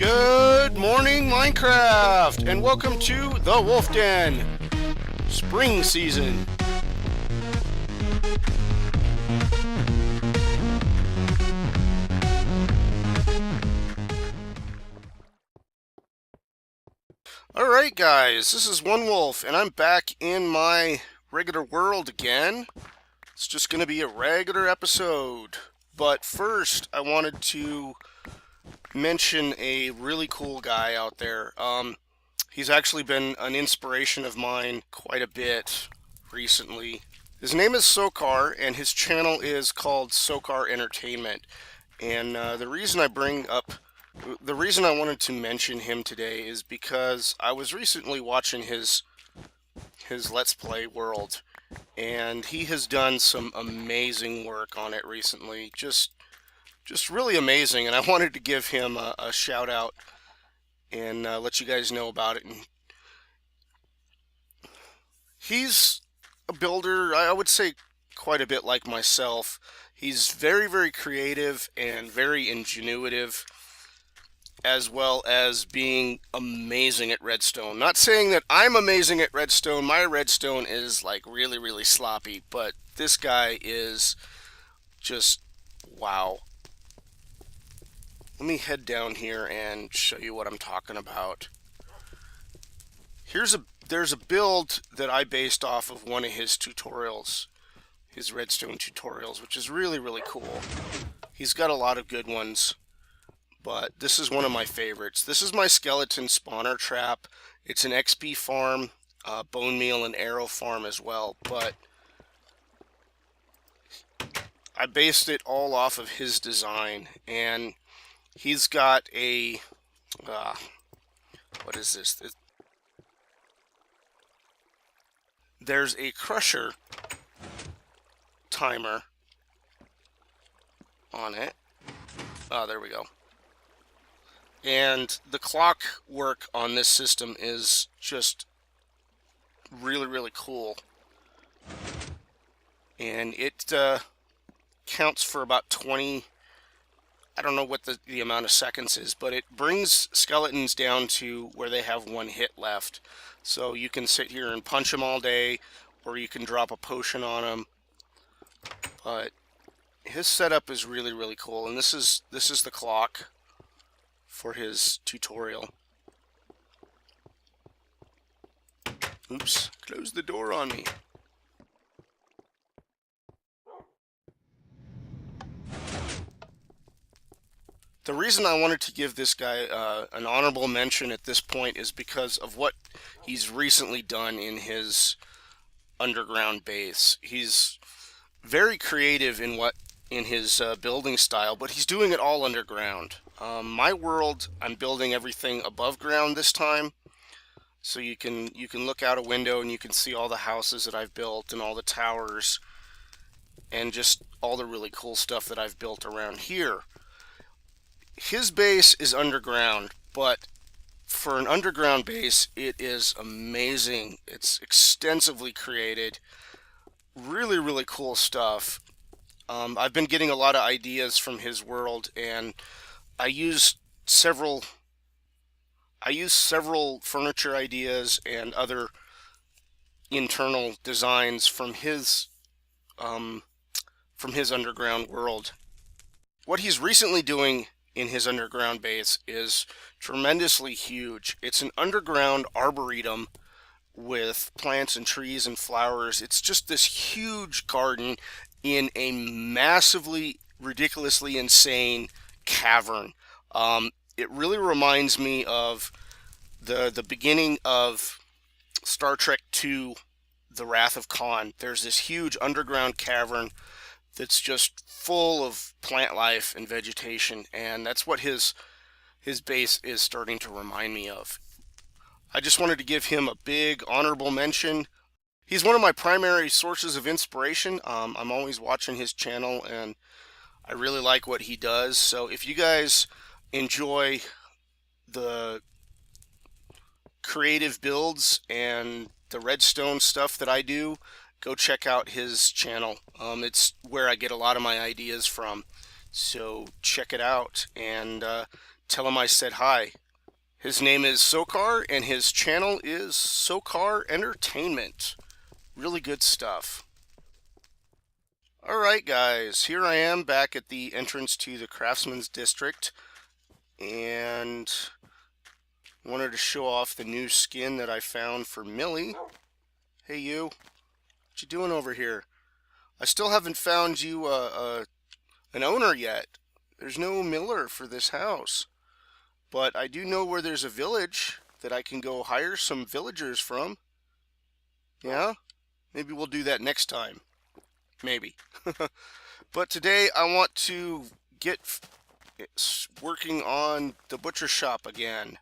Good morning, Minecraft, and welcome to the Wolf Den spring season. Alright guys, this is One Wolf, and I'm back in my regular world again. It's just going to be a regular episode. But first, I wanted to mention a really cool guy out there. He's actually been an inspiration of mine quite a bit recently. His name is Sokar, and his channel is called Sokar Entertainment. And the reason I wanted to mention him today is because I was recently watching his Let's Play world, and he has done some amazing work on it recently. Just really amazing, and I wanted to give him a shout out and let you guys know about it. And he's a builder, I would say, quite a bit like myself. He's very, very creative and very ingenuitive, as well as being amazing at redstone. Not saying that I'm amazing at redstone. My redstone is like really, really sloppy, but this guy is just wow. Let me head down here and show you what I'm talking about. There's a build that I based off of one of his tutorials, his redstone tutorials, which is really, really cool. He's got a lot of good ones, but this is one of my favorites. This is my skeleton spawner trap. It's an XP farm, bone meal and arrow farm as well, but I based it all off of his design. And he's got a, what is this? There's a crusher timer on it. Oh, there we go. And the clock work on this system is just really, really cool. And it counts for about 20, I don't know what the amount of seconds is, but it brings skeletons down to where they have one hit left. So you can sit here and punch them all day, or you can drop a potion on them. But his setup is really, really cool, and this is the clock for his tutorial. Oops, close the door on me. The reason I wanted to give this guy an honorable mention at this point is because of what he's recently done in his underground base. He's very creative in his building style, but he's doing it all underground. My world, I'm building everything above ground this time, so you can look out a window and you can see all the houses that I've built and all the towers and just all the really cool stuff that I've built around here. His base is underground, but for an underground base, it is amazing. It's extensively created. Really, really cool stuff. I've been getting a lot of ideas from his world, and I use several furniture ideas and other internal designs from his underground world. What he's recently doing in his underground base is tremendously huge. It's an underground arboretum with plants and trees and flowers. It's just this huge garden in a massively, ridiculously insane cavern. It really reminds me of the beginning of Star Trek II, The Wrath of Khan. There's this huge underground cavern that's just full of plant life and vegetation, and that's what his base is starting to remind me of. I just wanted to give him a big honorable mention. He's one of my primary sources of inspiration. I'm always watching his channel, and I really like what he does. So if you guys enjoy the creative builds and the redstone stuff that I do, go check out his channel. It's where I get a lot of my ideas from. So check it out, and Tell him I said hi. His name is Sokar, and his channel is Sokar Entertainment. Really good stuff. Alright guys, here I am back at the entrance to the Craftsman's District, and wanted to show off the new skin that I found for Millie. Hey you, what you doing over here? I still haven't found you an owner yet. There's no miller for this house. But I do know where there's a village that I can go hire some villagers from. Yeah? Maybe we'll do that next time. Maybe. But today I want to get working on the butcher shop again.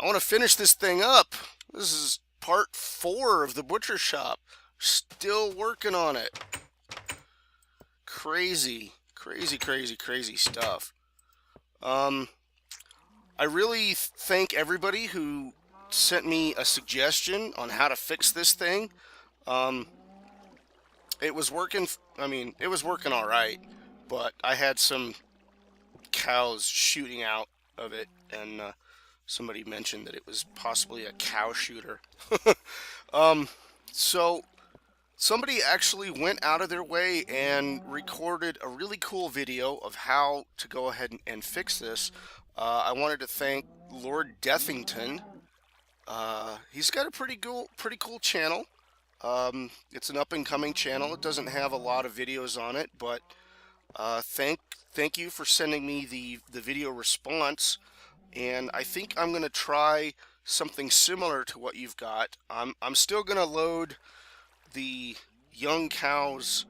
I want to finish this thing up. This is part 4 of the butcher shop. Still working on it. Crazy stuff. I really thank everybody who sent me a suggestion on how to fix this thing. It was working, it was working all right, but I had some cows shooting out of it, and somebody mentioned that it was possibly a cow shooter. So somebody actually went out of their way and recorded a really cool video of how to go ahead and fix this. I wanted to thank Lord Deathington. He's got a pretty cool channel. It's an up-and-coming channel. It doesn't have a lot of videos on it, but thank you for sending me the video response. And I think I'm gonna try something similar to what you've got. I'm still gonna load the young cows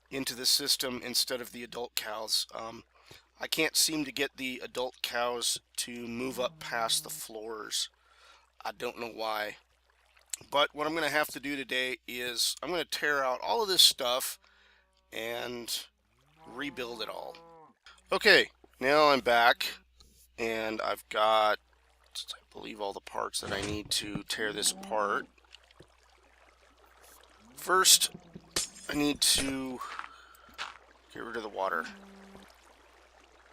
into the system instead of the adult cows. I can't seem to get the adult cows to move up past the floors. I don't know why. But what I'm going to have to do today is I'm going to tear out all of this stuff and rebuild it all. Okay, now I'm back, and I've got, I believe, all the parts that I need to tear this apart. First, I need to get rid of the water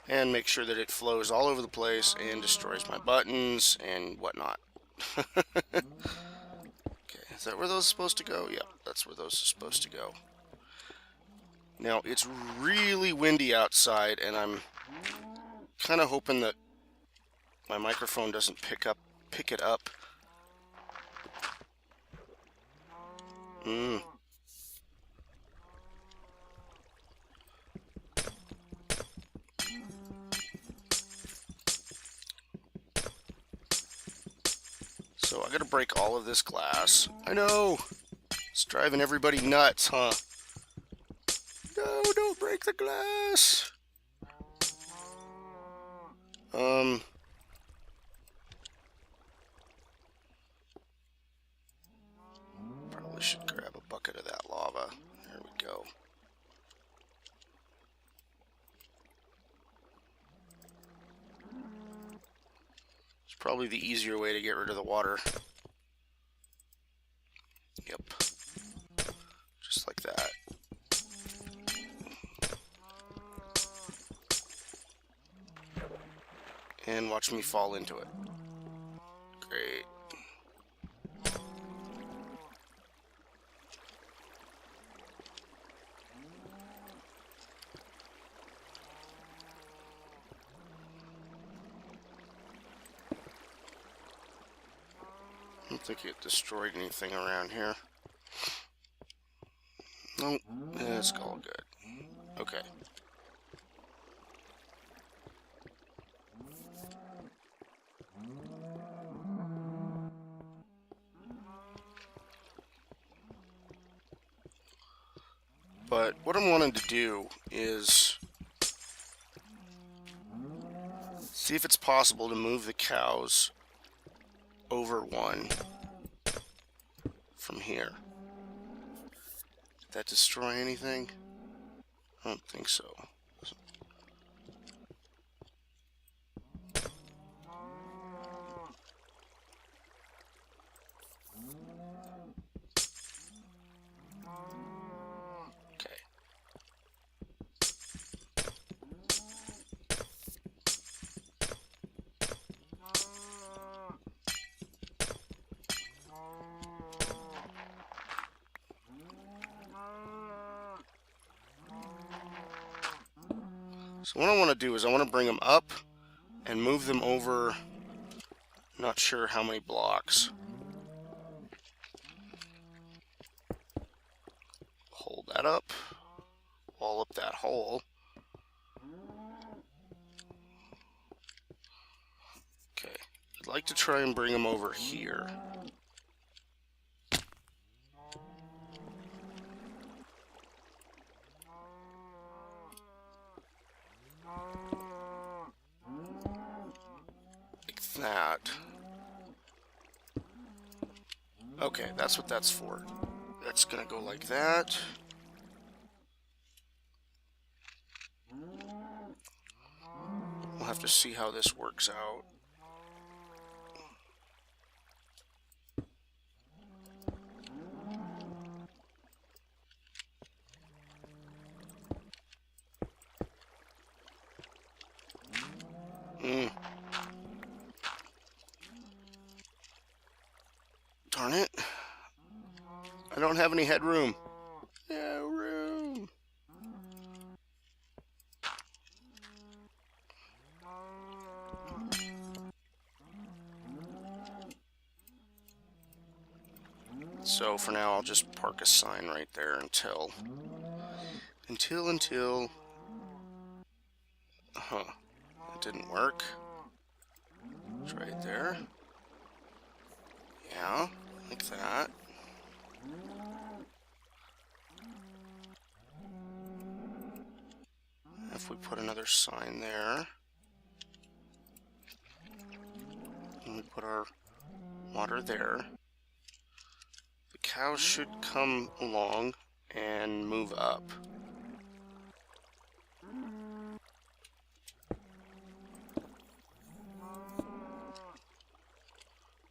and make sure that it flows all over the place and destroys my buttons and whatnot. Okay, is that where those are supposed to go? Yep, that's where those are supposed to go. Now, it's really windy outside, and I'm kind of hoping that my microphone doesn't pick it up. So I gotta break all of this glass. I know! It's driving everybody nuts, huh? No, don't break the glass! Probably should grab a bucket of that lava. There we go. It's probably the easier way to get rid of the water. Yep. Just like that. And watch me fall into it. Great. I don't think it destroyed anything around here. Nope, it's all good. Okay. But what I'm wanting to do is see if it's possible to move the cows over one from here. Did that destroy anything? I don't think so. So what I want to do is I want to bring them up and move them over, not sure how many blocks. Hold that up, wall up that hole. Okay, I'd like to try and bring them over here. Like that. Okay, that's what that's for. That's gonna go like that. We'll have to see how this works out. Darn it. I don't have any headroom. No room. So for now, I'll just park a sign right there until. It didn't work. It's right there. Yeah, like that. If we put another sign there, and we put our water there, the cows should come along and move up.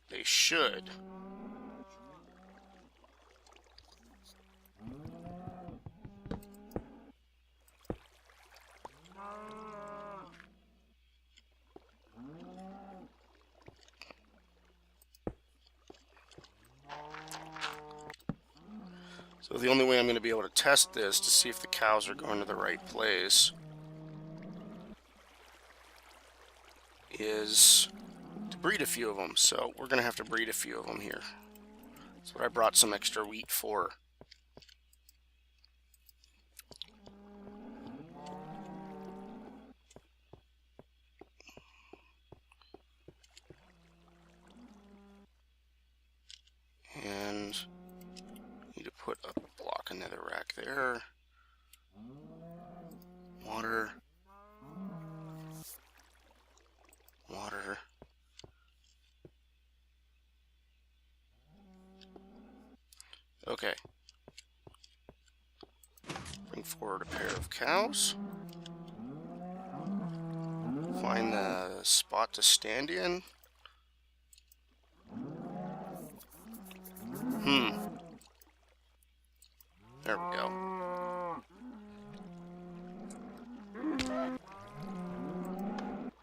They should. So the only way I'm going to be able to test this to see if the cows are going to the right place is to breed a few of them. So we're going to have to breed a few of them here. That's what I brought some extra wheat for. And need to put a block in nether rack there. Water. Water. Okay. Bring forward a pair of cows. Find the spot to stand in. There we go.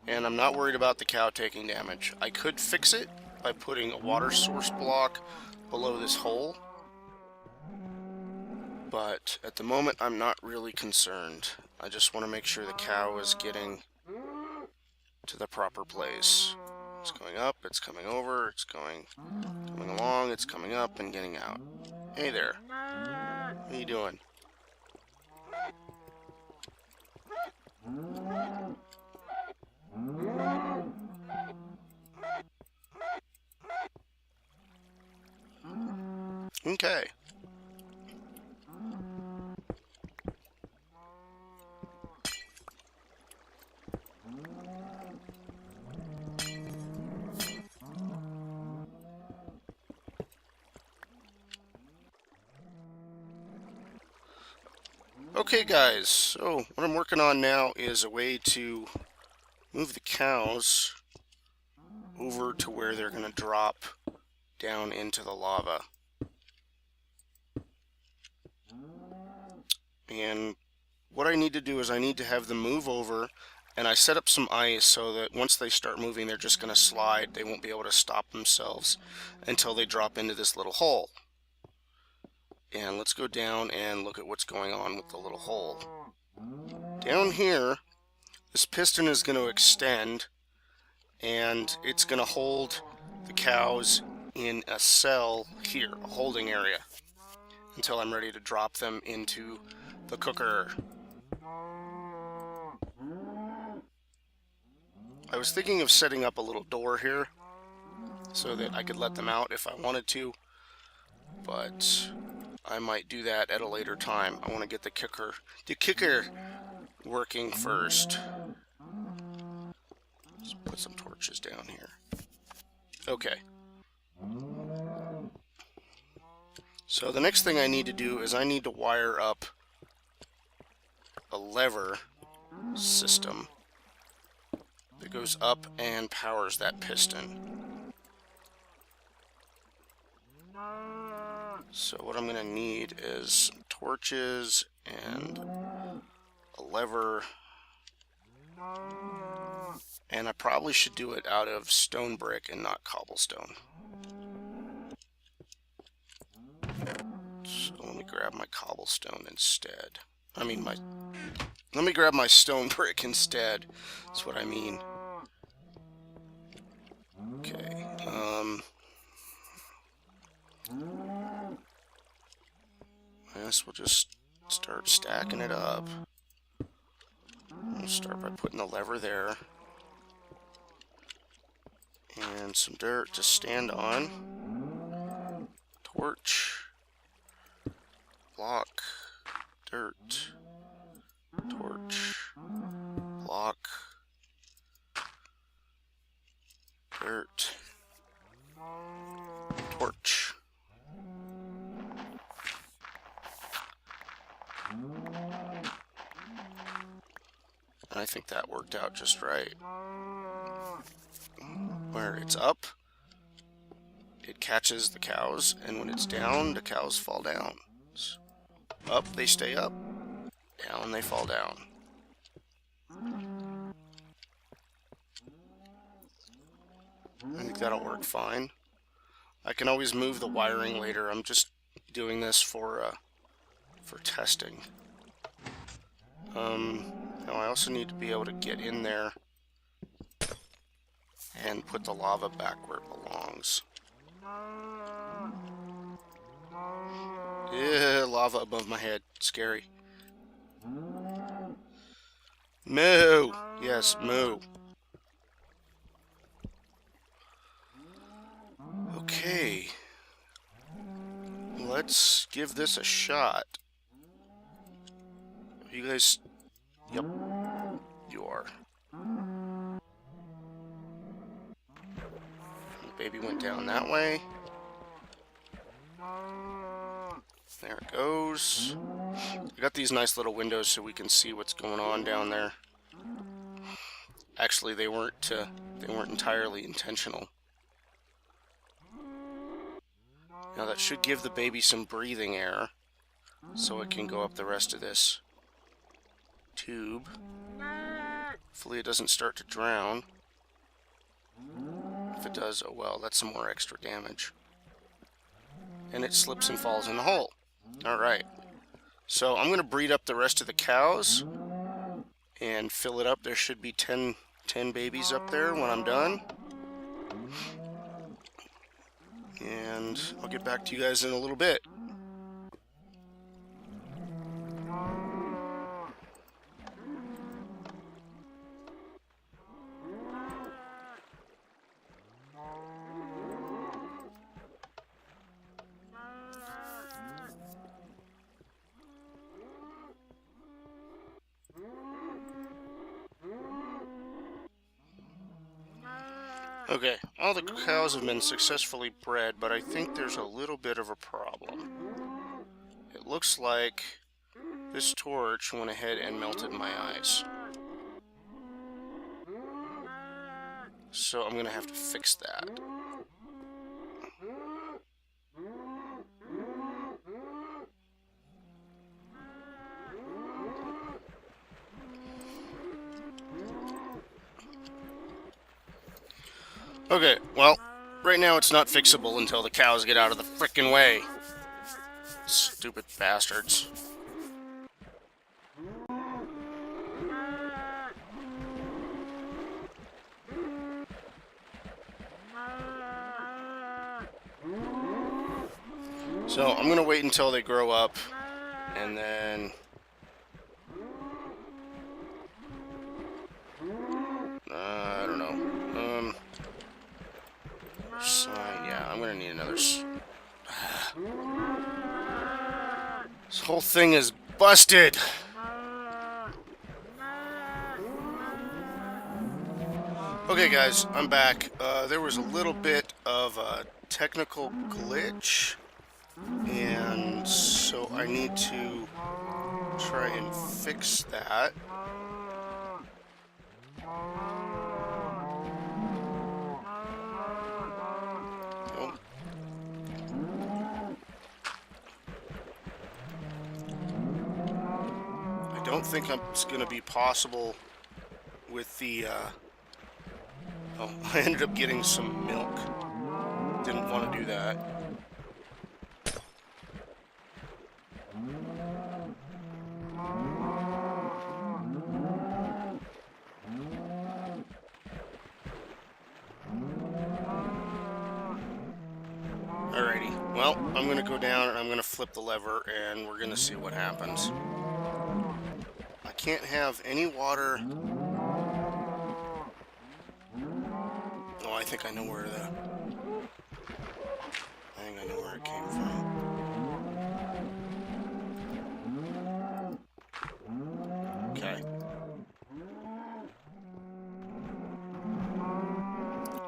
And I'm not worried about the cow taking damage. I could fix it by putting a water source block below this hole. But at the moment, I'm not really concerned. I just want to make sure the cow is getting to the proper place. It's going up, it's coming over, it's coming along, it's coming up and getting out. Hey there. What are you doing? Okay. Okay guys, so what I'm working on now is a way to move the cows over to where they're going to drop down into the lava. And what I need to do is I need to have them move over, and I set up some ice so that once they start moving, they're just going to slide. They won't be able to stop themselves until they drop into this little hole. And let's go down and look at what's going on with the little hole. Down here, This piston is going to extend, and it's going to hold the cows in a cell here, a holding area, until I'm ready to drop them into the cooker. I was thinking of setting up a little door here so that I could let them out if I wanted to, but I might do that at a later time. I want to get the kicker working first. Let's put some torches down here. Okay. So the next thing I need to do is I need to wire up a lever system that goes up and powers that piston. So what I'm going to need is torches and a lever, and I probably should do it out of stone brick and not cobblestone. So let me grab my cobblestone instead. Let me grab my stone brick instead. That's what I mean. Okay. I guess we'll just start stacking it up. We'll start by putting the lever there. And some dirt to stand on. Torch. Block. Dirt. Torch. Block. Dirt. Torch. And I think that worked out just right. Where it's up, it catches the cows, and when it's down, the cows fall down. Up, they stay up. Down, they fall down. I think that'll work fine. I can always move the wiring later. I'm just doing this for testing. Now I also need to be able to get in there and put the lava back where it belongs. Yeah, lava above my head. Scary. Moo! Yes, moo. Okay. Let's give this a shot. You guys... Yep. You are. The baby went down that way. There it goes. I got these nice little windows so we can see what's going on down there. Actually, they weren't entirely intentional. Now that should give the baby some breathing air, so it can go up the rest of this tube. Hopefully it doesn't start to drown. If it does, oh well, that's some more extra damage. And it slips and falls in the hole. Alright. So I'm going to breed up the rest of the cows and fill it up. There should be 10 babies up there when I'm done. And I'll get back to you guys in a little bit. Okay, all the cows have been successfully bred, but I think there's a little bit of a problem. It looks like this torch went ahead and melted my eyes. So I'm going to have to fix that. Okay, well, right now it's not fixable until the cows get out of the frickin' way. Stupid bastards. So I'm gonna wait until they grow up, and then I don't know. Sign. Yeah, I'm gonna need another. This whole thing is busted. Okay, guys, I'm back. There was a little bit of a technical glitch, and so I need to try and fix that. Nope. I don't think it's going to be possible with the, oh, I ended up getting some milk. Didn't want to do that. Alrighty, well, I'm going to go down and I'm going to flip the lever and we're going to see what happens. I can't have any water. Oh, I think I know where it came from. Okay.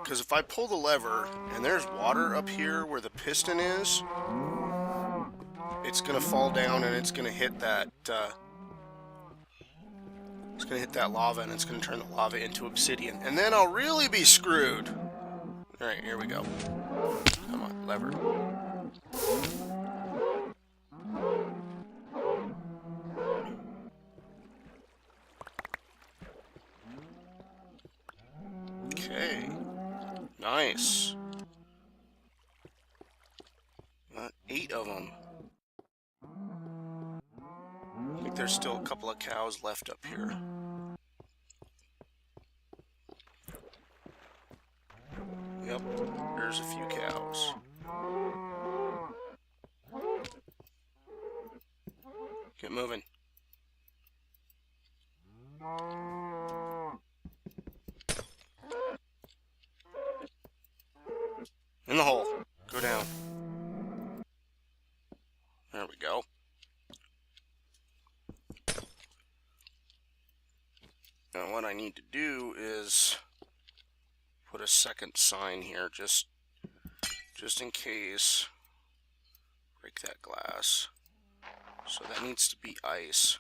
Because if I pull the lever and there's water up here where the piston is, it's going to fall down and it's going to hit that lava, and it's going to turn the lava into obsidian, and then I'll really be screwed. Alright, here we go. Come on, lever. Okay. Nice. Got 8 of them. I think there's still a couple of cows left up here. Yep, there's a few cows. Get moving. In the hole. Go down. There we go. Now what I need to do is put a second sign here, just in case. Break that glass. So that needs to be ice.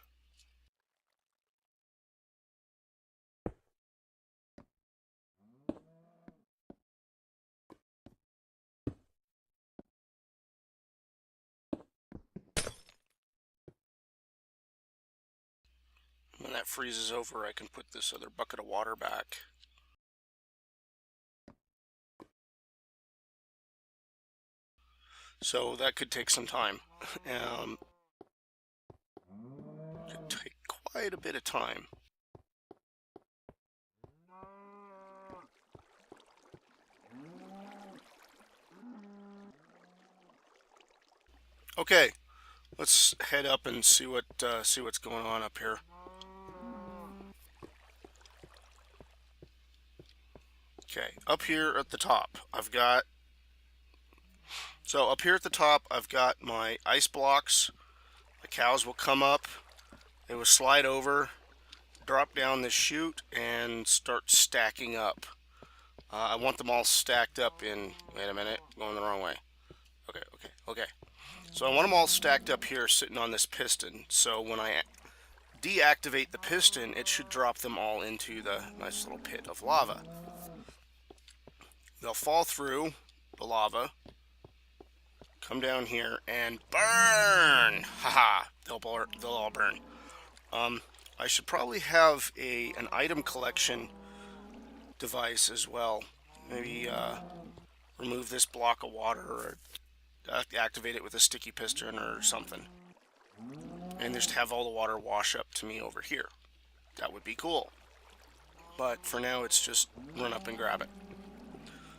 When that freezes over, I can put this other bucket of water back. So that could take some time. Could take quite a bit of time. Okay, let's head up and see what's going on up here. Okay, up here at the top, I've got my ice blocks. The cows will come up, they will slide over, drop down this chute, and start stacking up. I want them all stacked up in, wait a minute, going the wrong way. Okay. So I want them all stacked up here, sitting on this piston. So when I deactivate the piston, it should drop them all into the nice little pit of lava. They'll fall through the lava, come down here, and burn! Haha! They'll all burn. I should probably have an item collection device as well. Maybe remove this block of water, or activate it with a sticky piston or something, and just have all the water wash up to me over here. That would be cool. But for now, it's just run up and grab it.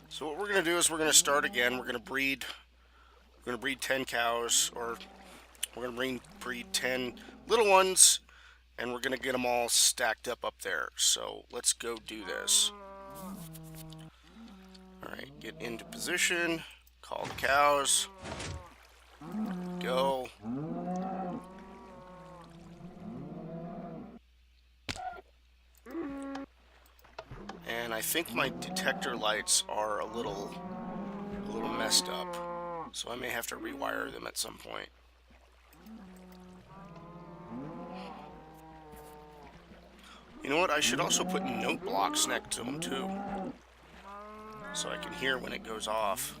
So what we're going to do is we're going to start again. We're going to breed We're going to breed 10 cows, or we're going to breed 10 little ones, and we're going to get them all stacked up there. So let's go do this. Alright, get into position, call the cows, go. And I think my detector lights are a little messed up, so I may have to rewire them at some point. You know what, I should also put note blocks next to them too, so I can hear when it goes off.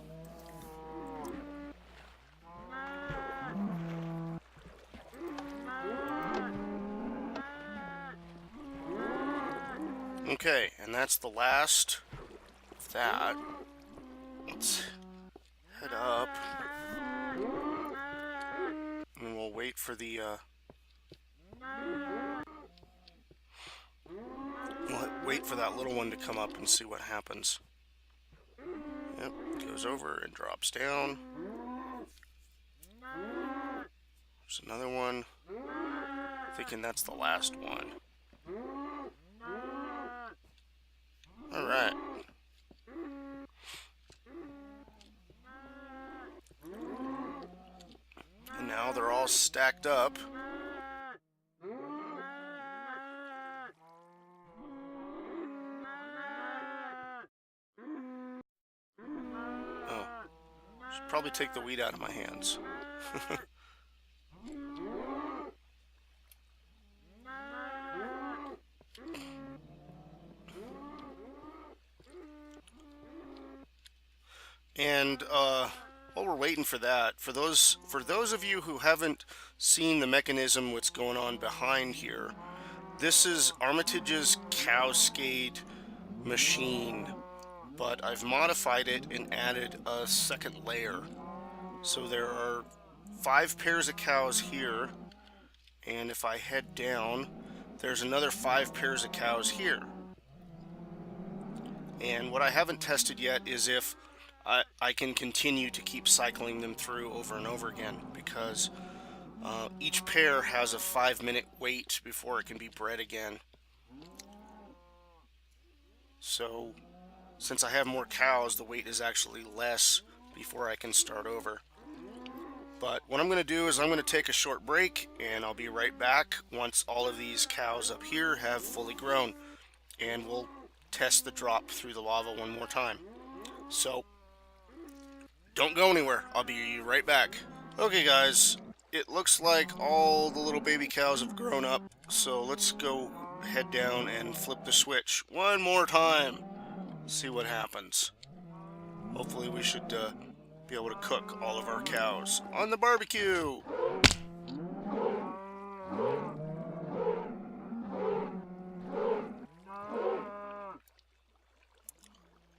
Okay, and that's the last of that. Let's head up, and we'll wait for the, we'll wait for that little one to come up and see what happens. Yep, goes over and drops down. There's another one. Thinking that's the last one. Alright. And now they're all stacked up. Oh. Should probably take the weed out of my hands. And while we're waiting for that, for those of you who haven't seen the mechanism, what's going on behind here, this is Armitage's Cowscade machine, but I've modified it and added a second layer. So there are 5 pairs of cows here, and if I head down, there's another 5 pairs of cows here. And what I haven't tested yet is if I can continue to keep cycling them through over and over again, because each pair has a 5-minute wait before it can be bred again. So since I have more cows, the wait is actually less before I can start over. But what I'm going to do is I'm going to take a short break, and I'll be right back once all of these cows up here have fully grown, and we'll test the drop through the lava one more time. So don't go anywhere. I'll be right back. Okay guys, it looks like all the little baby cows have grown up, so let's go head down and flip the switch one more time. See what happens. Hopefully we should be able to cook all of our cows on the barbecue.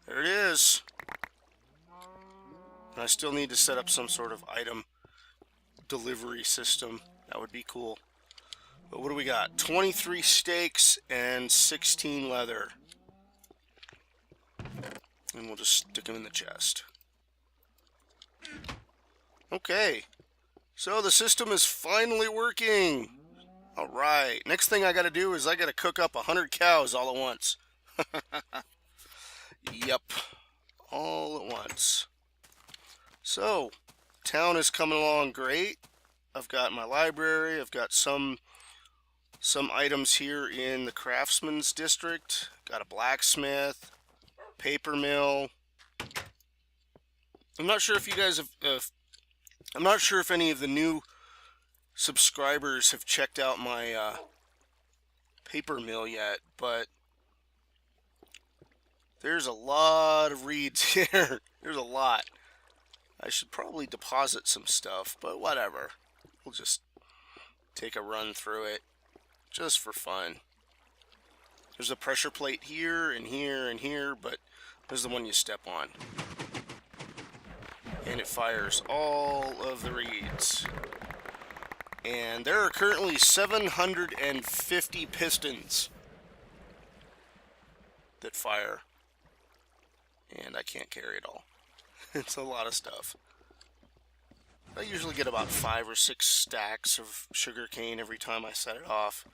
There it is. And I still need to set up some sort of item delivery system. That would be cool. But what do we got? 23 steaks and 16 leather. And we'll just stick them in the chest. Okay. So the system is finally working. Alright. Next thing I gotta do is I gotta cook up 100 cows all at once. Yep. All at once. So, town is coming along great. I've got my library. I've got some items here in the craftsman's district. Got a blacksmith, paper mill. I'm not sure if you guys have. I'm not sure if any of the new subscribers have checked out my paper mill yet, but there's a lot of reeds here. There's a lot. I should probably deposit some stuff, but whatever. We'll just take a run through it, just for fun. There's a pressure plate here and here and here, but this is the one you step on. And it fires all of the reeds. And there are currently 750 pistons that fire. And I can't carry it all. It's a lot of stuff. I usually get about 5 or 6 stacks of sugar cane every time I set it off.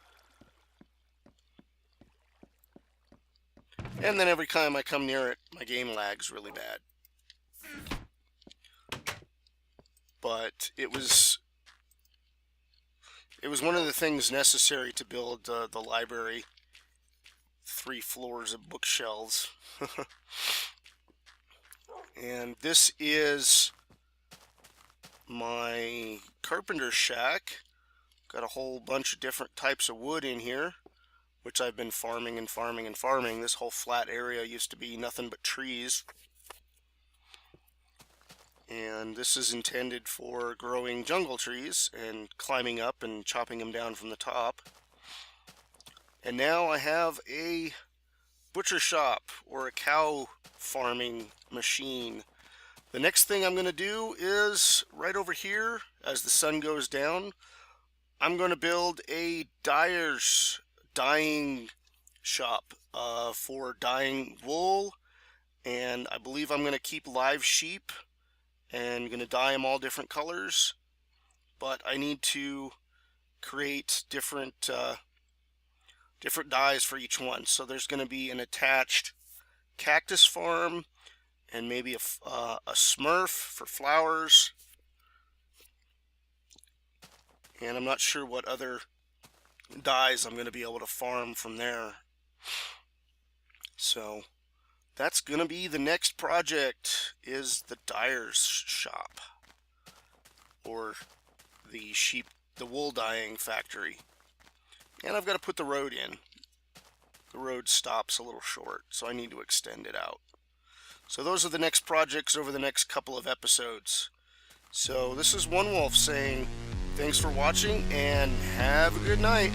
And then every time I come near it, my game lags really bad. But it was one of the things necessary to build the library. 3 floors of bookshelves. And this is my carpenter shack. Got a whole bunch of different types of wood in here, which I've been farming and farming and farming. This whole flat area used to be nothing but trees. And this is intended for growing jungle trees and climbing up and chopping them down from the top. And now I have a butcher shop, or a cow farming machine. The next thing I'm going to do is, right over here, as the sun goes down, I'm going to build a dyeing shop for dyeing wool. And I believe I'm going to keep live sheep and going to dye them all different colors. But I need to create different dyes for each one. So there's going to be an attached cactus farm, and maybe a smurf for flowers. And I'm not sure what other dyes I'm going to be able to farm from there. So that's going to be the next project, is the dyer's shop, or the wool dyeing factory. And I've got to put the road in. The road stops a little short, so I need to extend it out. So those are the next projects over the next couple of episodes. So this is One Wolf saying thanks for watching and have a good night.